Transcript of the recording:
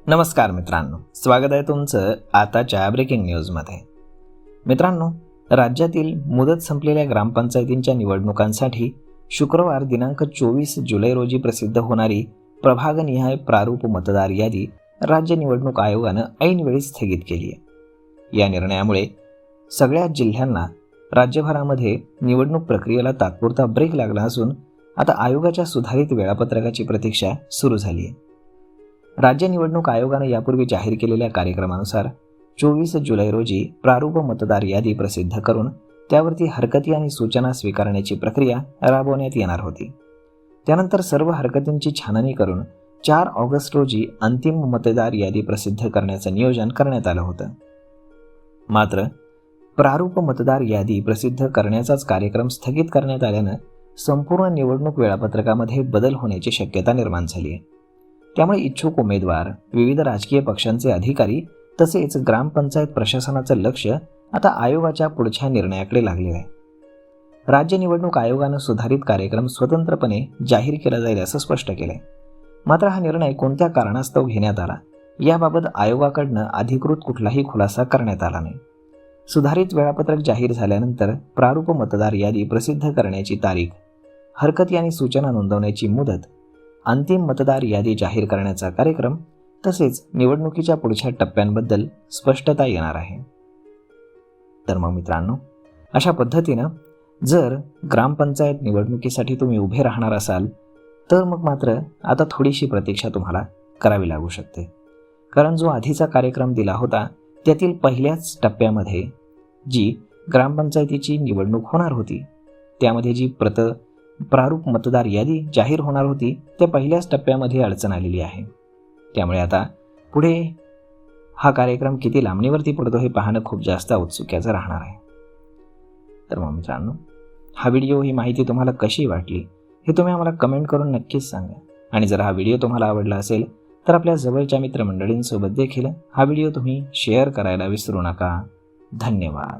नमस्कार मित्रांनो, स्वागत आहे तुमचं आताच्या ब्रेकिंग न्यूजमध्ये. मित्रांनो, राज्यातील मुदत संपलेल्या ग्रामपंचायतींच्या निवडणुकांसाठी शुक्रवार दिनांक 24 जुलै रोजी प्रसिद्ध होणारी प्रभागनिहाय प्रारूप मतदार यादी राज्य निवडणूक आयोगानं ऐनवेळी स्थगित केली आहे. या निर्णयामुळे सगळ्या जिल्ह्यांना राज्यभरामध्ये निवडणूक प्रक्रियेला तात्पुरता ब्रेक लागला असून आता आयोगाच्या सुधारित वेळापत्रकाची प्रतीक्षा सुरू झाली आहे. राज्य निवडणूक आयोगाने यापूर्वी जाहीर केलेल्या कार्यक्रमानुसार 24 जुलै रोजी प्रारूप मतदार यादी प्रसिद्ध करून त्यावरती हरकती आणि सूचना स्वीकारण्याची प्रक्रिया राबवण्यात येणार होती. त्यानंतर सर्व हरकतींची छाननी करून 4 ऑगस्ट रोजी अंतिम मतदार यादी प्रसिद्ध करण्याचं नियोजन करण्यात आलं होतं. मात्र प्रारूप मतदार यादी प्रसिद्ध करण्याचाच कार्यक्रम स्थगित करण्यात आल्यानं संपूर्ण निवडणूक वेळापत्रकामध्ये बदल होण्याची शक्यता निर्माण झाली आहे. त्यामुळे इच्छुक उमेदवार, विविध राजकीय पक्षांचे अधिकारी तसेच ग्रामपंचायत प्रशासनाचं लक्ष आता आयोगाच्या पुढच्या निर्णयाकडे लागलेलं आहे. राज्य निवडणूक आयोगानं सुधारित कार्यक्रम स्वतंत्रपणे जाहीर केला जाईल असं स्पष्ट केलंय. मात्र हा निर्णय कोणत्या कारणास्तव घेण्यात आला याबाबत आयोगाकडनं अधिकृत कुठलाही खुलासा करण्यात आला नाही. सुधारित वेळापत्रक जाहीर झाल्यानंतर प्रारूप मतदार यादी प्रसिद्ध करण्याची तारीख, हरकती आणि सूचना नोंदवण्याची मुदत, अंतिम मतदार यादी जाहीर करण्याचा कार्यक्रम तसेच निवडणुकीच्या पुढच्या टप्प्यांबद्दल स्पष्टता येणार आहे. तर मग मित्रांनो, अशा पद्धतीनं जर ग्रामपंचायत निवडणुकीसाठी तुम्ही उभे राहणार असाल तर मग मात्र आता थोडीशी प्रतीक्षा तुम्हाला करावी लागू शकते. कारण जो आधीचा कार्यक्रम दिला होता त्यातील पहिल्याच टप्प्यामध्ये जी ग्रामपंचायतीची निवडणूक होणार होती त्यामध्ये जी प्रारूप मतदार यादी जाहीर होणार होती त्या पहिल्याच टप्प्यामध्ये अडचण आलेली आहे. त्यामुळे आता पुढे हा कार्यक्रम किती लांबणीवरती पडतो हे पाहणं खूप जास्त औत्सुक्याचं राहणार आहे. तर मग मित्रांनो, हा व्हिडिओ, ही माहिती तुम्हाला कशी वाटली हे तुम्ही आम्हाला कमेंट करून नक्कीच सांगा. आणि जर हा व्हिडिओ तुम्हाला आवडला असेल तर आपल्या जवळच्या मित्रमंडळींसोबत देखील हा व्हिडिओ तुम्ही शेअर करायला विसरू नका. धन्यवाद.